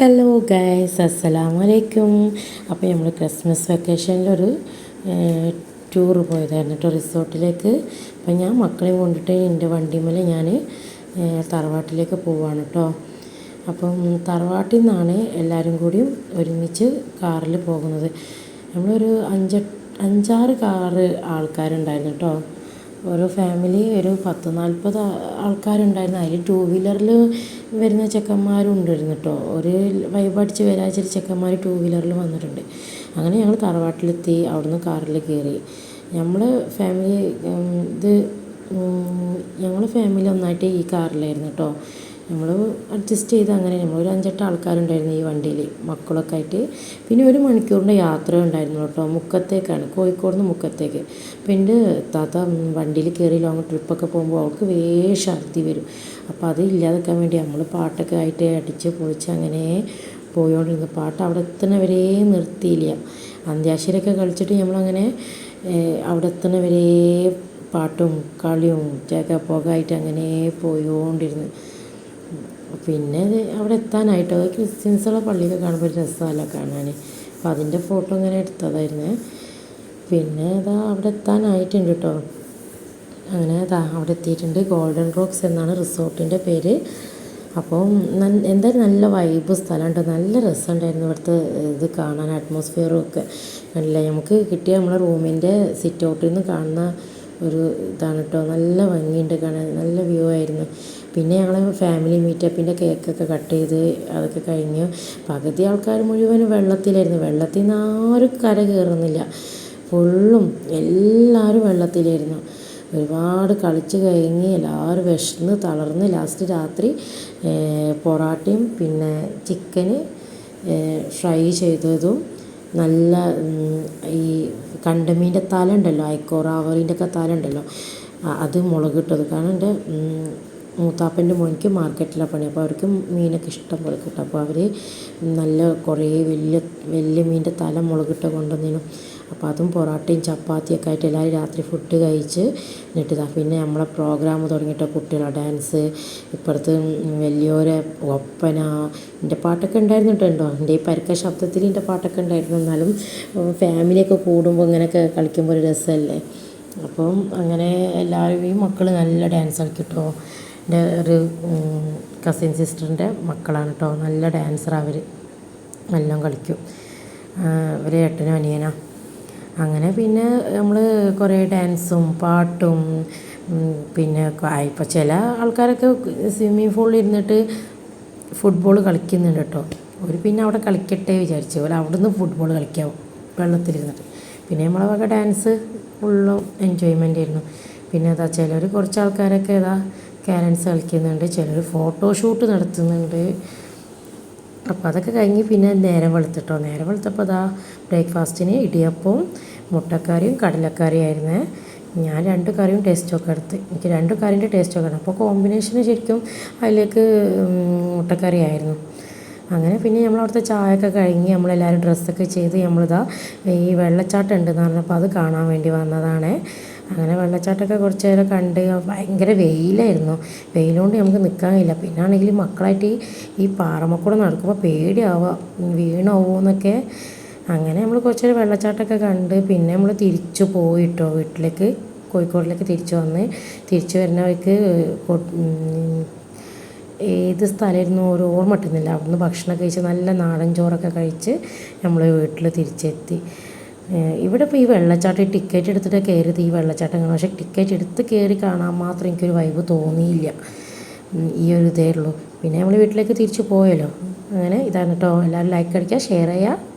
Hello guys, അസ്സലാമു അലൈക്കും. അപ്പോൾ നമ്മൾ ക്രിസ്മസ് വെക്കേഷനിലൊരു ടൂർ പോയതായിരുന്നു കേട്ടോ, റിസോർട്ടിലേക്ക്. അപ്പം ഞാൻ മക്കളെയും കൊണ്ടിട്ട് എൻ്റെ വണ്ടിമേൽ ഞാൻ തറവാട്ടിലേക്ക് പോവാണ് കേട്ടോ. അപ്പം തറവാട്ടിൽ നിന്നാണ് എല്ലാവരും കൂടിയും ഒരുമിച്ച് കാറിൽ പോകുന്നത്. നമ്മളൊരു അഞ്ചാറ് ആൾക്കാരുണ്ടായിരുന്നു കേട്ടോ. ഓരോ ഫാമിലി ഒരു 10-40 ആൾക്കാരുണ്ടായിരുന്നു. അതിൽ 2 വീലറിൽ വരുന്ന ചെക്കന്മാരും ഉണ്ടായിരുന്നു കേട്ടോ. ഒരു വൈബടിച്ച് വരാച്ചിട്ട് ചെക്കന്മാർ 2 വീലറിൽ വന്നിട്ടുണ്ട്. അങ്ങനെ ഞങ്ങൾ തറവാട്ടിലെത്തി. അവിടുന്ന് കാറിൽ കയറി. നമ്മൾ ഫാമിലി ഞങ്ങൾ ഫാമിലി ഒന്നായിട്ട് ഈ കാറിലായിരുന്നു കേട്ടോ. നമ്മൾ അഡ്ജസ്റ്റ് ചെയ്ത് അങ്ങനെ നമ്മളൊരു 5-8 ആൾക്കാരുണ്ടായിരുന്നു ഈ വണ്ടിയിൽ, മക്കളൊക്കെ ആയിട്ട്. പിന്നെ 1 മണിക്കൂറിൻ്റെ യാത്ര ഉണ്ടായിരുന്നു കേട്ടോ. മുക്കത്തേക്കാണ്, കോഴിക്കോട് നിന്ന് മുക്കത്തേക്ക്. അപ്പോൾ എൻ്റെ താത്ത വണ്ടിയിൽ കയറി ലോങ് ട്രിപ്പൊക്കെ പോകുമ്പോൾ അവൾക്ക് ഛർദി വരും. അപ്പോൾ അത് ഇല്ലാതാക്കാൻ വേണ്ടി നമ്മൾ പാട്ടൊക്കെ ആയിട്ട് അടിച്ച് പൊളിച്ച് അങ്ങനെ പോയോണ്ടിരുന്നു. പാട്ട് അവിടെ എത്തുന്നവരെ നിർത്തിയില്ല. അന്ത്യാക്ഷരിയൊക്കെ കളിച്ചിട്ട് നമ്മളങ്ങനെ അവിടെ എത്തുന്നവരെ പാട്ടും കളിയും പുകയായിട്ട് അങ്ങനെ പോയോണ്ടിരുന്നു. പിന്നെ അവിടെ എത്താനായിട്ടോ, ക്രിസ്ത്യൻസുള്ള പള്ളിയൊക്കെ കാണുമ്പോൾ ഒരു രസമല്ല കാണാൻ. അപ്പോൾ അതിൻ്റെ ഫോട്ടോ ഇങ്ങനെ എടുത്തതായിരുന്നു. പിന്നെ അവിടെ എത്താനായിട്ടുണ്ട് കേട്ടോ. അങ്ങനെ അവിടെ എത്തിയിട്ടുണ്ട്. ഗോൾഡൻ റോക്സ് എന്നാണ് റിസോർട്ടിൻ്റെ പേര്. അപ്പം എന്തായാലും നല്ല വൈബ് സ്ഥലമുണ്ട്. നല്ല രസമുണ്ടായിരുന്നു ഇവിടുത്തെ ഇത് കാണാൻ, അറ്റ്മോസ്ഫിയറും ഒക്കെ. നല്ല നമുക്ക് കിട്ടിയ നമ്മളെ റൂമിൻ്റെ സിറ്റ് ഔട്ടിൽ നിന്ന് കാണുന്ന ഒരു ഇതാണ് കേട്ടോ. നല്ല ഭംഗിയുണ്ട് കാണാൻ, നല്ല വ്യൂ ആയിരുന്നു. പിന്നെ ഞങ്ങൾ ഫാമിലി മീറ്റപ്പിൻ്റെ കേക്കൊക്കെ കട്ട് ചെയ്ത് അതൊക്കെ കഴിഞ്ഞു. പകുതി ആൾക്കാർ മുഴുവനും വെള്ളത്തിലായിരുന്നു. വെള്ളത്തിൽ നിന്ന് ആരും കര കയറുന്നില്ല, ഫുള്ളും എല്ലാവരും വെള്ളത്തിലായിരുന്നു. ഒരുപാട് കളിച്ച് കഴിഞ്ഞ് എല്ലാവരും വിശന്ന് തളർന്ന് ലാസ്റ്റ് രാത്രി പൊറാട്ടയും പിന്നെ ചിക്കന് ഫ്രൈ ചെയ്തതും നല്ല ഈ കണ്ടമീൻ്റെ തല ഉണ്ടല്ലോ, ആവറിൻ്റെ ഒക്കെ തല ഉണ്ടല്ലോ, അത് മുളകിട്ടത്. കാരണം എൻ്റെ മൂത്താപ്പൻ്റെ മോനിക്ക് മാർക്കറ്റിലാണ് പണി. അപ്പോൾ അവർക്ക് മീനൊക്കെ ഇഷ്ടം പോലെ കിട്ടും. അപ്പോൾ അവർ നല്ല കുറേ വലിയ മീനിൻ്റെ തല മുളകിട്ട് കൊണ്ടുവന്നേനു. അപ്പോൾ അതും പൊറാട്ടയും ചപ്പാത്തിയൊക്കെ ആയിട്ട് എല്ലാവരും രാത്രി ഫുഡ് കഴിച്ച് എന്നിട്ടിതാ പിന്നെ നമ്മളെ പ്രോഗ്രാം തുടങ്ങിയിട്ട് കുട്ടികളെ ഡാൻസ്, ഇപ്പുറത്ത് വലിയോരെ ഒപ്പന, എൻ്റെ പാട്ടൊക്കെ ഉണ്ടായിരുന്നു കേട്ടോ. എൻ്റെ ഈ പരക്ക ശബ്ദത്തിൽ എൻ്റെ പാട്ടൊക്കെ ഉണ്ടായിരുന്നു. എന്നാലും ഫാമിലിയൊക്കെ കൂടുമ്പോൾ ഇങ്ങനെയൊക്കെ കളിക്കുമ്പോൾ ഒരു രസമല്ലേ. അപ്പം അങ്ങനെ എല്ലാവരും ഈ മക്കൾ നല്ല ഡാൻസ് കളിക്കും. എൻ്റെ ഒരു കസിൻ സിസ്റ്ററിൻ്റെ മക്കളാണ് കേട്ടോ. നല്ല ഡാൻസർ അവർ, എല്ലാം കളിക്കും. ഒരു ഏട്ടനും അനിയനാ. അങ്ങനെ പിന്നെ നമ്മൾ കുറേ ഡാൻസും പാട്ടും പിന്നെ ഇപ്പോൾ ചില ആൾക്കാരൊക്കെ സ്വിമ്മിങ് പൂളിൽ ഇരുന്നിട്ട് ഫുട്ബോൾ കളിക്കുന്നുണ്ട് കേട്ടോ. ഒരു പിന്നെ അവിടെ കളിക്കട്ടെ വിചാരിച്ചു പോലെ അവിടെ നിന്ന് ഫുട്ബോൾ കളിക്കാവും വെള്ളത്തിലിരുന്നിട്ട്. പിന്നെ നമ്മളെ വക ഡാൻസ് ഫുള്ളും എൻജോയ്മെൻ്റ് ആയിരുന്നു. പിന്നെ ചിലർ കുറച്ച് ആൾക്കാരൊക്കെ ക്യാരൻസ് കളിക്കുന്നുണ്ട്, ചിലർ ഫോട്ടോഷൂട്ട് നടത്തുന്നുണ്ട്. അപ്പോൾ അതൊക്കെ കഴിഞ്ഞ് പിന്നെ നേരം വെളുത്തിട്ടോ. നേരം വെളുത്തപ്പോൾ ബ്രേക്ക്ഫാസ്റ്റിന് ഇടിയപ്പവും മുട്ടക്കറിയും കടലക്കറിയും ആയിരുന്നേ. ഞാൻ 2 കറിയും ടേസ്റ്റൊക്കെ എടുത്ത്, എനിക്ക് 2 കറിൻ്റെ ടേസ്റ്റൊക്കെ ഉണ്ട്. അപ്പോൾ കോമ്പിനേഷന് ശരിക്കും അതിലേക്ക് മുട്ടക്കറി ആയിരുന്നു. അങ്ങനെ പിന്നെ നമ്മളവിടുത്തെ ചായയൊക്കെ കഴിഞ്ഞ് നമ്മളെല്ലാവരും ഡ്രസ്സൊക്കെ ചെയ്ത് ഈ വെള്ളച്ചാട്ടം ഉണ്ടെന്ന് പറഞ്ഞപ്പോൾ അത് കാണാൻ വേണ്ടി വന്നതാണ്. അങ്ങനെ വെള്ളച്ചാട്ടമൊക്കെ കുറച്ച് നേരം കണ്ട്. ഭയങ്കര വെയിലായിരുന്നു. വെയിലുകൊണ്ട് നമുക്ക് നിൽക്കാൻ കഴിയില്ല. പിന്നെ ആണെങ്കിൽ മക്കളായിട്ട് ഈ പാറമക്കൂടെ നടക്കുമ്പോൾ പേടിയാവുക, വീണാവോ എന്നൊക്കെ. അങ്ങനെ നമ്മൾ കുറച്ച് നേരം വെള്ളച്ചാട്ടമൊക്കെ കണ്ട് പിന്നെ നമ്മൾ തിരിച്ചു പോയിട്ടോ വീട്ടിലേക്ക്, കോഴിക്കോടിലേക്ക് തിരിച്ചു വരുന്ന വഴിക്ക് ഏത് സ്ഥലമായിരുന്നു ഒരു ഓർമ്മ കിട്ടുന്നില്ല. അവിടുന്ന് ഭക്ഷണമൊക്കെ കഴിച്ച് നല്ല നാടൻ ചോറൊക്കെ കഴിച്ച് നമ്മൾ വീട്ടിൽ തിരിച്ചെത്തി. ഇവിടെ ഇപ്പോൾ ഈ വെള്ളച്ചാട്ടം ടിക്കറ്റ് എടുത്തിട്ട് കയറിയത് ഈ വെള്ളച്ചാട്ടം കാണാം. പക്ഷേ ടിക്കറ്റ് എടുത്ത് കയറി കാണാൻ മാത്രം എനിക്കൊരു വൈബ് തോന്നിയില്ല. ഈ ഒരു ഇതേ ഉള്ളൂ. പിന്നെ നമ്മൾ വീട്ടിലേക്ക് തിരിച്ചു പോയല്ലോ. അങ്ങനെ ഇതാണ് കേട്ടോ. എല്ലാവരും ലൈക്ക് അടിക്കുക, ഷെയർ ചെയ്യുക.